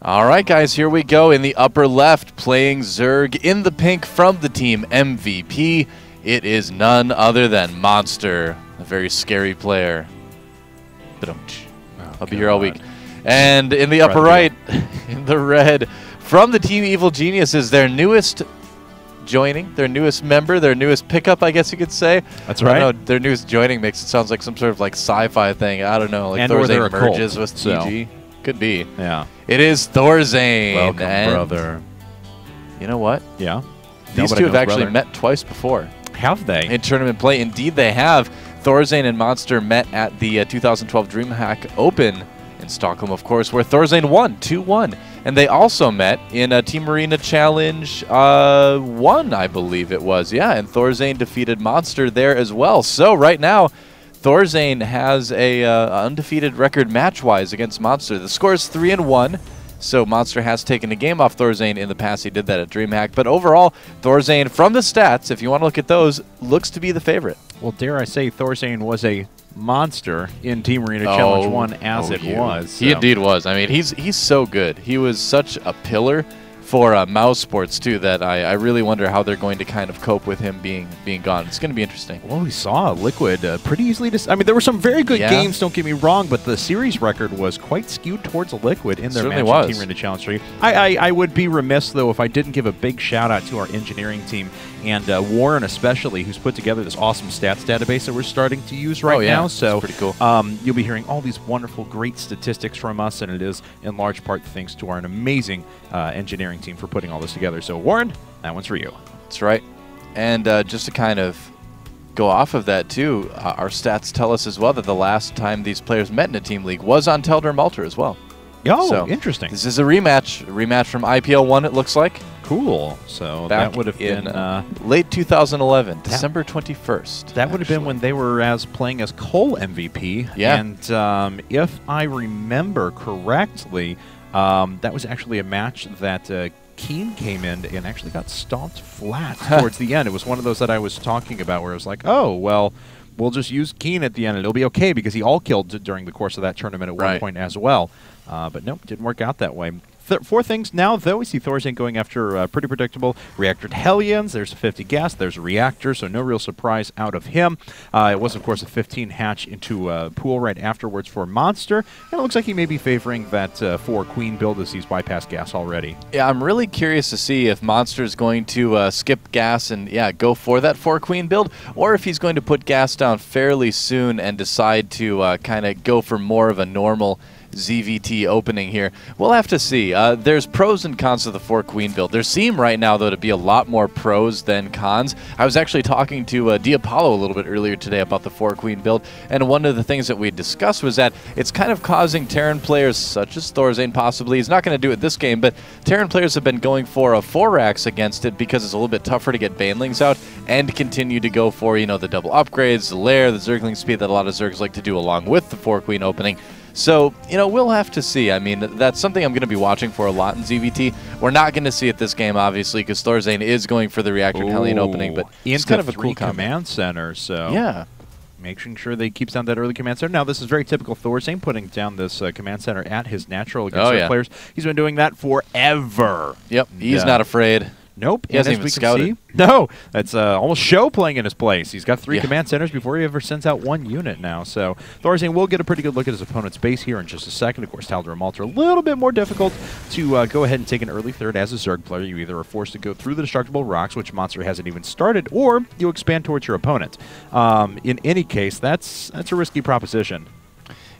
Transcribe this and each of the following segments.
All right, guys, here we go. In the upper left, playing Zerg. In the pink from the team MVP, it is none other than Monster, a very scary player. I'll be here all week. And in the upper right, in the red, from the team Evil Geniuses, their newest joining, their newest member, their newest pickup, I guess you could say. That's right. I don't know, their newest joining makes it sound like some sort of like sci-fi thing. I don't know, like ThorZaIN merges with EG. Could be. Yeah. It is ThorZaIN. Welcome, brother. You know what? Yeah. These two have actually met twice before. Have they? In tournament play. Indeed, they have. ThorZaIN and Monster met at the 2012 DreamHack Open in Stockholm, of course, where ThorZaIN won 2-1. And they also met in a Team Arena Challenge 1, I believe it was. Yeah, and ThorZaIN defeated Monster there as well. So right now, ThorZaIN has a undefeated record match-wise against Monster. The score is 3-1, so Monster has taken a game off ThorZaIN in the past. He did that at DreamHack. But overall, ThorZaIN, from the stats, if you want to look at those, looks to be the favorite. Well, dare I say, ThorZaIN was a monster in Team Arena Challenge 1 as it was. So. He indeed was. I mean, he's so good. He was such a pillar for mouse sports too that I really wonder how they're going to kind of cope with him being gone. It's going to be interesting. Well, we saw Liquid pretty easily. I mean, there were some very good games, don't get me wrong, but the series record was quite skewed towards Liquid in their match in Team Arena Challenge 3. I would be remiss, though, if I didn't give a big shout-out to our engineering team, and Warren especially, who's put together this awesome stats database that we're starting to use right now. So pretty cool. You'll be hearing all these wonderful, great statistics from us, and it is in large part thanks to our amazing engineering team for putting all this together. So, Warren, that one's for you. That's right. And just to kind of go off of that, too, our stats tell us as well that the last time these players met in a team league was on Tal'Darim as well. Oh, so interesting. This is a rematch from IPL 1, it looks like. Cool. So back that would have been late 2011, December 21st. That would have been when they were playing as Cole MVP. Yeah. And if I remember correctly, that was actually a match that Keen came in and actually got stomped flat towards the end. It was one of those that I was talking about where it was like, oh, well, we'll just use Keen at the end and it'll be okay because he all-killed during the course of that tournament at one point as well. But nope, didn't work out that way. Four things now, though. We see ThorZaIN going after pretty predictable Reactored Hellions. There's a 50 gas. There's a Reactor, so no real surprise out of him. It was, of course, a 15 hatch into a pool right afterwards for Monster. And it looks like he may be favoring that 4 Queen build as he's bypassed gas already. Yeah, I'm really curious to see if Monster is going to skip gas and, go for that 4 Queen build, or if he's going to put gas down fairly soon and decide to kind of go for more of a normal ZVT opening here. We'll have to see. There's pros and cons to the 4 Queen build. There seem right now, though, to be a lot more pros than cons. I was actually talking to Diapollo a little bit earlier today about the 4 Queen build, and one of the things that we discussed was that it's kind of causing Terran players, such as ThorZaIN possibly, he's not going to do it this game, but Terran players have been going for a 4-axe against it because it's a little bit tougher to get banelings out and continue to go for, the double upgrades, the lair, the Zergling speed that a lot of Zergs like to do along with the 4 Queen opening. So, we'll have to see. I mean, that's something I'm going to be watching for a lot in ZVT. We're not going to see it this game, obviously, because ThorZaIN is going for the Reactor Hellion opening, but it's kind of a cool command center, so yeah, making sure they keeps down that early command center. Now, this is very typical ThorZaIN, putting down this command center at his natural against their players. He's been doing that forever. Yep, he's not afraid. Nope. He hasn't even scouted. No, that's almost show playing in his place. He's got 3 command centers before he ever sends out 1 unit now. So ThorZaIN will get a pretty good look at his opponent's base here in just a second. Of course, Tal'Darim a little bit more difficult to go ahead and take an early third as a Zerg player. You either are forced to go through the destructible rocks, which Monster hasn't even started, or you expand towards your opponent. In any case, that's a risky proposition.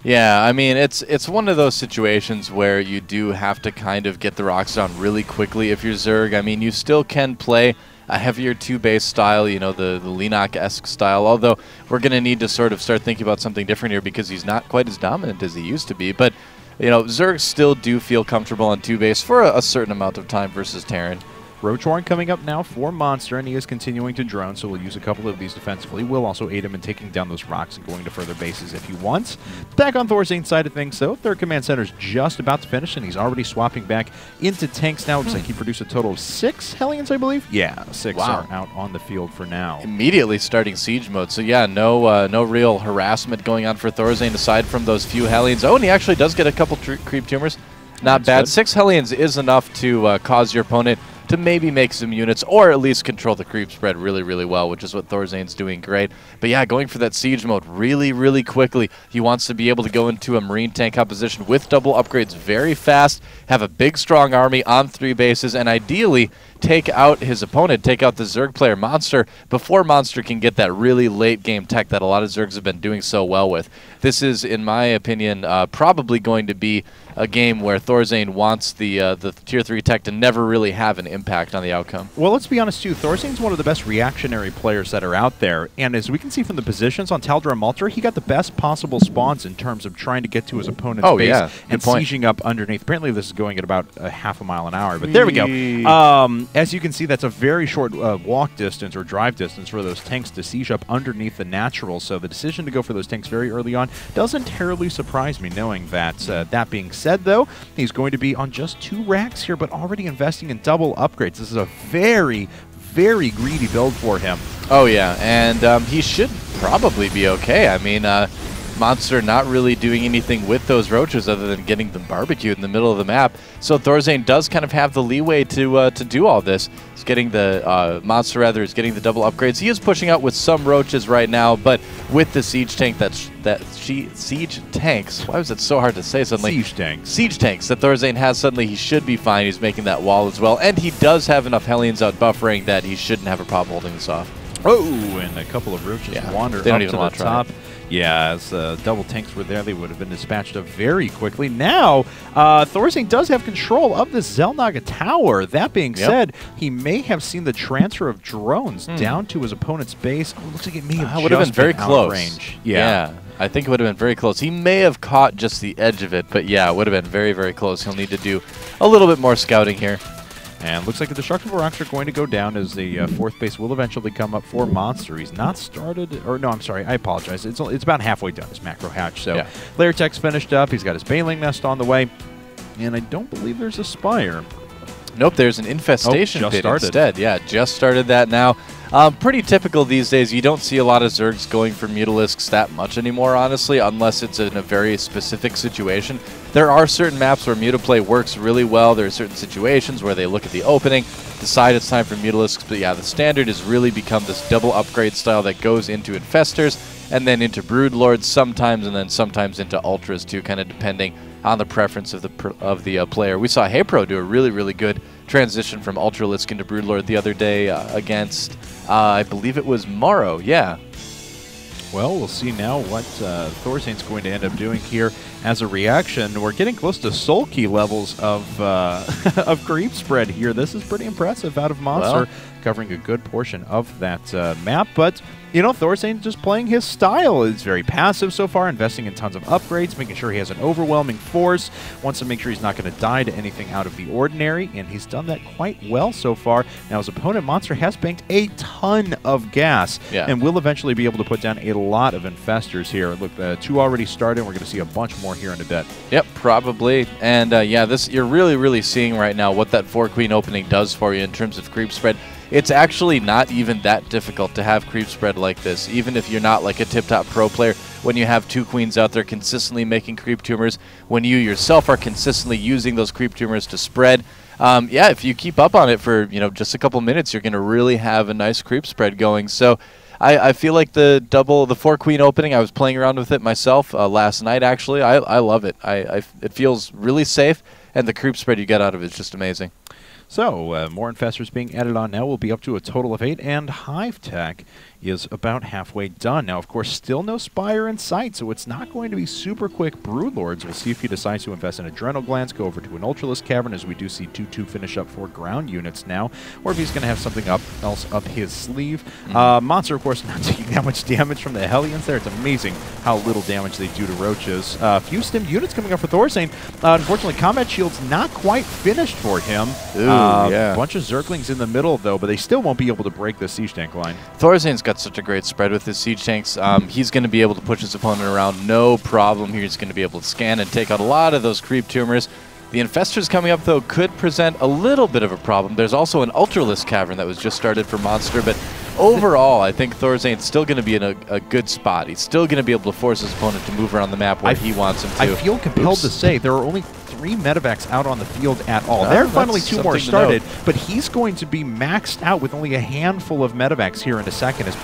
Yeah, I mean, it's one of those situations where you do have to kind of get the rocks down really quickly if you're Zerg. I mean, you still can play a heavier 2-base style, the Leenock-esque style, although we're going to need to sort of start thinking about something different here because he's not quite as dominant as he used to be. But, Zergs still do feel comfortable on 2-base for a certain amount of time versus Terran. Roach Warren coming up now for Monster, and he is continuing to drone, so we'll use a couple of these defensively. We'll also aid him in taking down those rocks and going to further bases if he wants. Back on ThorZaIN's side of things, though, third command center's just about to finish, and he's already swapping back into tanks now. Looks like he produced a total of 6 Hellions, I believe. Yeah, 6 are out on the field for now. Immediately starting siege mode, so yeah, no real harassment going on for ThorZaIN aside from those few Hellions. Oh, and he actually does get a couple creep tumors. Not bad. Good. 6 Hellions is enough to cause your opponent to maybe make some units or at least control the creep spread really, really well, which is what ThorZaIN's doing great. But yeah, going for that siege mode really, really quickly. He wants to be able to go into a marine tank composition with double upgrades very fast, have a big, strong army on 3 bases, and ideally take out his opponent, take out the Zerg player Monster before Monster can get that really late game tech that a lot of Zergs have been doing so well with. This is, in my opinion, probably going to be a game where ThorZaIN wants the tier 3 tech to never really have an impact on the outcome. Well, let's be honest too, ThorZaIN's one of the best reactionary players that are out there, and as we can see from the positions on Tal'Darim Altar, he got the best possible spawns in terms of trying to get to his opponent's base and sieging up underneath. Apparently this is going at about half a mile an hour, but there we go. As you can see, that's a very short walk distance or drive distance for those tanks to siege up underneath the natural, so the decision to go for those tanks very early on doesn't terribly surprise me, knowing that, that being said, though, he's going to be on just 2 racks here, but already investing in double upgrades. This is a very, very greedy build for him. Oh, yeah, and he should probably be okay. I mean, Monster not really doing anything with those roaches other than getting them barbecued in the middle of the map. So ThorZaIN does kind of have the leeway to do all this. He's getting the Monster is getting the double upgrades. He is pushing out with some roaches right now, but with the siege tank siege tanks. Why was it so hard to say suddenly? Siege tanks. Siege tanks that ThorZaIN has suddenly. He should be fine. He's making that wall as well, and he does have enough Hellions out buffering that he shouldn't have a problem holding this off. Oh, and a couple of roaches wander up to the top. Yeah, as double tanks were there, they would have been dispatched up very quickly. Now, ThorZaIN does have control of this Xel'Naga tower. That being said, he may have seen the transfer of drones down to his opponent's base. Oh, looks like it may have would have been very close. Range. Yeah. I think it would have been very close. He may have caught just the edge of it, but yeah, it would have been very, very close. He'll need to do a little bit more scouting here. And looks like the destructible rocks are going to go down as the 4th base will eventually come up for Monster. He's not started, or no, I'm sorry, I apologize. It's about halfway done, his macro hatch. So Lair Tech's finished up. He's got his Baling Nest on the way. And I don't believe there's a Spire. Nope, there's an infestation pit instead. Yeah, just started that now. Pretty typical these days. You don't see a lot of Zergs going for Mutalisks that much anymore, honestly, unless it's in a very specific situation. There are certain maps where Mutaplay works really well. There are certain situations where they look at the opening, decide it's time for Mutalisks. But yeah, the standard has really become this double upgrade style that goes into Infestors and then into Broodlords sometimes, and then sometimes into Ultras too, kind of depending on the preference of the player. We saw HeyPro do a really, really good transition from Ultralisk into Broodlord the other day against, I believe it was Morrow, yeah. Well, we'll see now what ThorZaIN's going to end up doing here as a reaction. We're getting close to Soul Key levels of of creep spread here. This is pretty impressive out of Monster, covering a good portion of that map, but you know, ThorZaIN just playing his style. Is very passive so far, investing in tons of upgrades, making sure he has an overwhelming force, wants to make sure he's not going to die to anything out of the ordinary, and he's done that quite well so far. Now, his opponent, Monster, has banked a ton of gas, and will eventually be able to put down a lot of Infestors here. Look, 2 already started, we're going to see a bunch more here in a bit. Yep, probably. And yeah, this you're really, really seeing right now what that 4-queen opening does for you in terms of creep spread. It's actually not even that difficult to have creep spread like this, even if you're not like a tip-top pro player. When you have 2 queens out there consistently making creep tumors, when you yourself are consistently using those creep tumors to spread, yeah, if you keep up on it for just a couple minutes, you're going to really have a nice creep spread going. So I feel like the 4-queen opening, I was playing around with it myself last night, actually. I love it. It feels really safe, and the creep spread you get out of it is just amazing. So, more Infestors being added on now. We'll be up to a total of 8, and Hive Tech is about halfway done. Now, of course, still no Spire in sight, so it's not going to be super quick Broodlords. We'll see if he decides to invest in Adrenal Glands, go over to an Ultralisk Cavern, as we do see 2-2 finish up for ground units now, or if he's going to have something else up his sleeve. Monster, of course, not taking that much damage from the Hellions there. It's amazing how little damage they do to Roaches. Few stim units coming up for ThorZaIN. Unfortunately, Combat Shield's not quite finished for him. A bunch of Zerglings in the middle, though, but they still won't be able to break the siege tank line. ThorZaIN's got such a great spread with his siege tanks. He's going to be able to push his opponent around no problem. He's going to be able to scan and take out a lot of those creep tumors. The Infestors coming up, though, could present a little bit of a problem. There's also an Ultralisk Cavern that was just started for Monster, but overall, I think ThorZaIN's still going to be in a good spot. He's still going to be able to force his opponent to move around the map where he wants him to. I feel compelled to say there are only 3 medevacs out on the field at all. There are finally 2 more started, but he's going to be maxed out with only a handful of medevacs here in a second. He's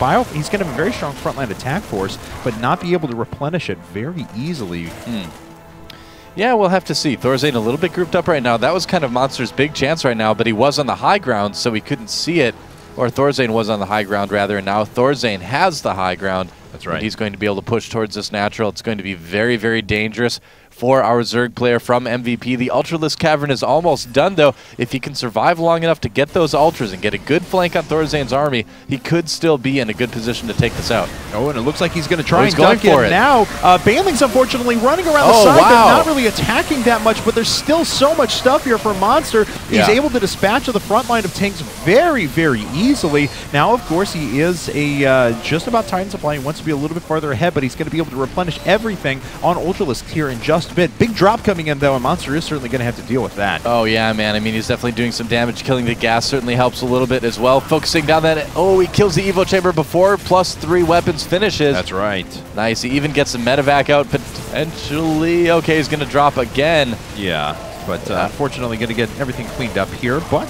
going to have a very strong frontline attack force, but not be able to replenish it very easily. Yeah, we'll have to see. ThorZaIN a little bit grouped up right now. That was kind of Monster's big chance right now, but he was on the high ground, so he couldn't see it. Or ThorZaIN was on the high ground, rather, and now ThorZaIN has the high ground. That's right. He's going to be able to push towards this natural. It's going to be very, very dangerous for our Zerg player from MVP. The Ultralisk Cavern is almost done, though. If he can survive long enough to get those Ultras and get a good flank on ThorZaIN's army, he could still be in a good position to take this out. Oh, and it looks like he's going to try and duck in now. Baneling's unfortunately running around the side. Wow. They're not really attacking that much, but there's still so much stuff here for Monster. He's able to dispatch of the front line of tanks very, very easily. Now, of course, he is a just about Titan supply. He wants to be a little bit farther ahead, but he's going to be able to replenish everything on Ultralisk here in just a bit. Big drop coming in, though, and Monster is certainly going to have to deal with that. Oh, yeah, man. I mean, he's definitely doing some damage. Killing the gas certainly helps a little bit as well. Focusing down that... Oh, he kills the Evo Chamber before +3 weapons finishes. That's right. Nice. He even gets a medevac out potentially. Okay, he's going to drop again. Yeah. But unfortunately going to get everything cleaned up here. But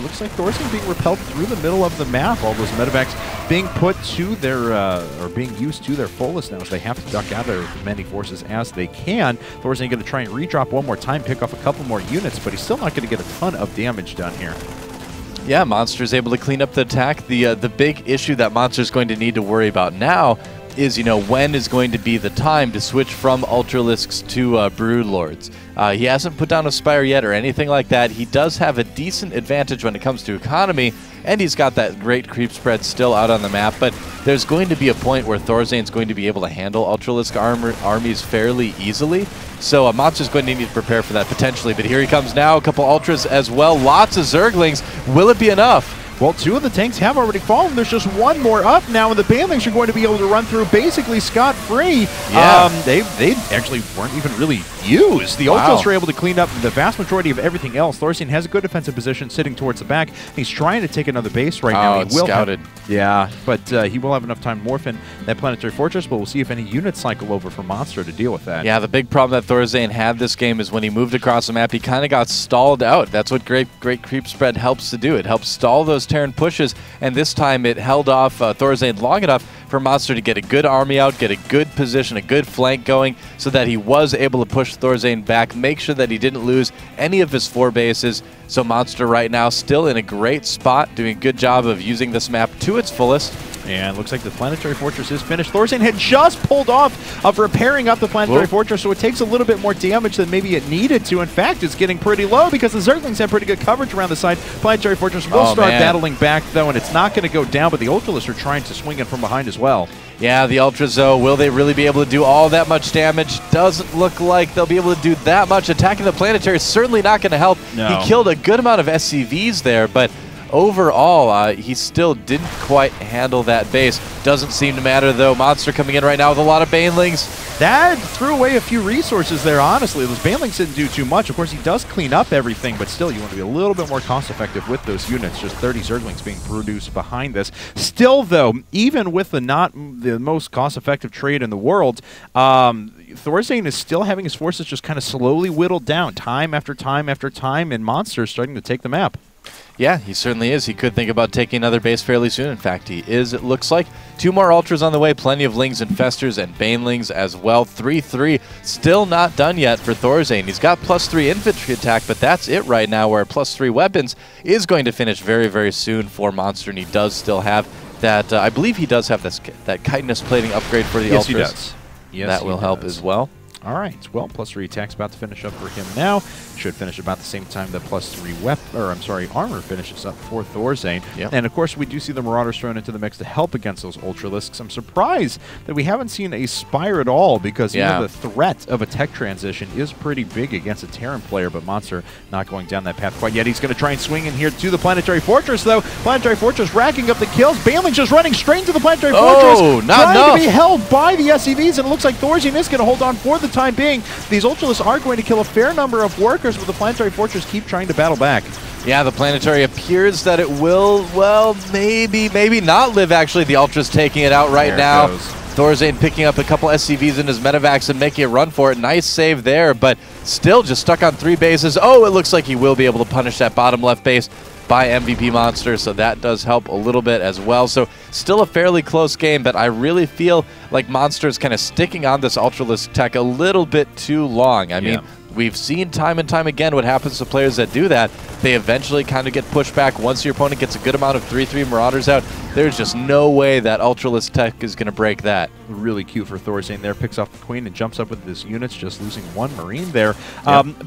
looks like ThorZaIN being repelled through the middle of the map. All those medevacs being put to their, or being used to their fullest now, as they have to duck out of as many forces as they can. ThorZaIN going to try and redrop one more time, pick off a couple more units, but he's still not going to get a ton of damage done here. Yeah, Monster's able to clean up the attack. The big issue that Monster's going to need to worry about now is, you know, when is going to be the time to switch from Ultralisks to Broodlords. He hasn't put down a Spire yet or anything like that. He does have a decent advantage when it comes to economy, and he's got that great creep spread still out on the map, but there's going to be a point where ThorZaIN's going to be able to handle Ultralisk armies fairly easily, so Monster's going to need to prepare for that potentially, but here he comes now, a couple Ultras as well, lots of Zerglings. Will it be enough? Well, 2 of the tanks have already fallen. There's just 1 more up now, and the Banelings are going to be able to run through basically scot-free. Yeah. They actually weren't even really used. The Ultras were able to clean up the vast majority of everything else. ThorZaIN has a good defensive position sitting towards the back. He's trying to take another base right now. It's scouted. Yeah, but he will have enough time to morph in that Planetary Fortress, but we'll see if any units cycle over for Monster to deal with that. Yeah, the big problem that ThorZaIN had this game is when he moved across the map, he kind of got stalled out. That's what great creep spread helps to do. It helps stall those Terran pushes, and this time it held off ThorZaIN long enough for Monster to get a good army out, get a good position, a good flank going, so that he was able to push ThorZaIN back, make sure that he didn't lose any of his 4 bases. So Monster right now still in a great spot, doing a good job of using this map to its fullest. And looks like the Planetary Fortress is finished. ThorZaIN had just pulled off of repairing up the Planetary Fortress, so it takes a little bit more damage than maybe it needed to. In fact, it's getting pretty low because the Zerglings have pretty good coverage around the side. Planetary Fortress will start battling back, though, and it's not going to go down, but the Ultralists are trying to swing in from behind as well. Yeah, the Ultras, though, will they really be able to do all that much damage? Doesn't look like they'll be able to do that much. Attacking the Planetary is certainly not going to help. No. He killed a good amount of SCVs there, but overall, he still didn't quite handle that base. Doesn't seem to matter, though. Monster coming in right now with a lot of Banelings. That threw away a few resources there, honestly. Those Banelings didn't do too much. Of course, he does clean up everything, but still, you want to be a little bit more cost-effective with those units. Just 30 Zerglings being produced behind this. Still, though, even with the not the most cost-effective trade in the world, ThorZaIN is still having his forces just kind of slowly whittled down time after time after time, and Monster is starting to take the map. Yeah, he certainly is. He could think about taking another base fairly soon. In fact, he is, it looks like. 2 more Ultras on the way. Plenty of Lings, Infestors, and Banelings as well. 3-3. Still not done yet for ThorZaIN. He's got +3 infantry attack, but that's it right now, where +3 weapons is going to finish very, very soon for Monster, and he does still have that. I believe he does have that chitinous plating upgrade for the Ultras. Yes, he does. Yes, that will help as well. All right, well, +3 attack's about to finish up for him now. Should finish about the same time that +3 armor finishes up for ThorZaIN. Yep. And of course, we do see the Marauders thrown into the mix to help against those Ultralisks. I'm surprised that we haven't seen a Spire at all, because you know, the threat of a tech transition is pretty big against a Terran player, but Monster not going down that path quite yet. He's going to try and swing in here to the Planetary Fortress, though. Planetary Fortress racking up the kills. Baneling's just running straight into the Planetary Fortress. Not trying to be held by the SCVs, and it looks like ThorZaIN is going to hold on for the time being. These Ultralists are going to kill a fair number of workers, but the Planetary Fortress keep trying to battle back. Yeah, the planetary appears that it will, well, maybe not live, actually. The Ultra's taking it out right now. ThorZaIN picking up a couple SCVs in his medevacs and making a run for it. Nice save there, but still just stuck on 3 bases. Oh, it looks like he will be able to punish that bottom left base by MVP.Monster, so that does help a little bit as well. So still a fairly close game, but I really feel like Monster is kind of sticking on this Ultralisk tech a little bit too long. I mean, we've seen time and time again what happens to players that do that. They eventually kind of get pushed back once your opponent gets a good amount of 3/3 Marauders out. There's just no way that Ultralisk tech is going to break that. Really cute for ThorZaIN there. Picks off the Queen and jumps up with his units, just losing 1 Marine there.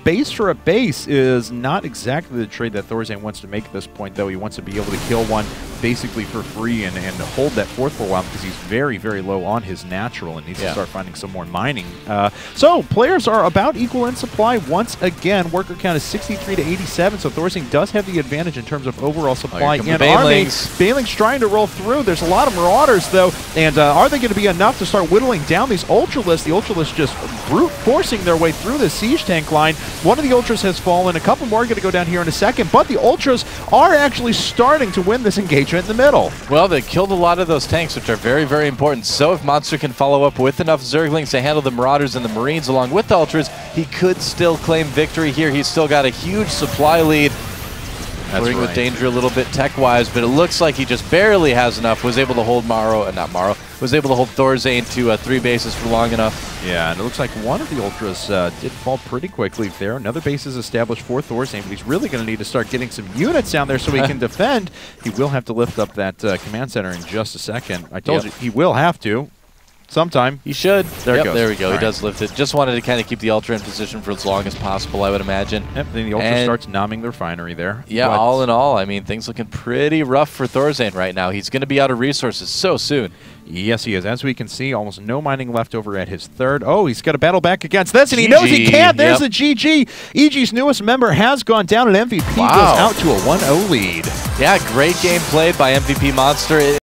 Base for a base is not exactly the trade that ThorZaIN wants to make at this point, though. He wants to be able to kill one basically for free and hold that 4th for a while because he's very, very low on his natural and needs to start finding some more mining. So players are about equal in supply once again. Worker count is 63 to 87, so ThorZaIN does have the advantage in terms of overall supply in army. Baneling's trying to roll through. There's a lot of Marauders, though, and are they going to be enough to start whittling down these Ultralisks? The Ultralisks just brute forcing their way through the siege tank line. One of the Ultras has fallen. A couple more are going to go down here in a second, but the Ultras are actually starting to win this engagement in the middle. Well, they killed a lot of those tanks, which are very, very important. So if Monster can follow up with enough Zerglings to handle the Marauders and the Marines along with the Ultras, he could still claim victory here. He's still got a huge supply lead. Flirting with danger a little bit tech-wise, but it looks like he just barely has enough. Was able to hold was able to hold ThorZaIN to 3 bases for long enough. Yeah, and it looks like one of the Ultras did fall pretty quickly there. Another base is established for ThorZaIN, but he's really going to need to start getting some units down there so he can defend. He will have to lift up that command center in just a second. I told you, he will have to. Sometime. He should. There it goes. There we go. He does lift it. Just wanted to kind of keep the Ultra in position for as long as possible, I would imagine. Yep, then the Ultra starts nomming the refinery there. Yeah, but all in all, I mean, things looking pretty rough for ThorZaIN right now. He's going to be out of resources so soon. Yes, he is. As we can see, almost no mining left over at his 3rd. Oh, he's got to battle back against this, and he knows he can't. There's the GG. EG's newest member has gone down, and MVP goes out to a 1-0 lead. Yeah, great game played by MVP.Monster.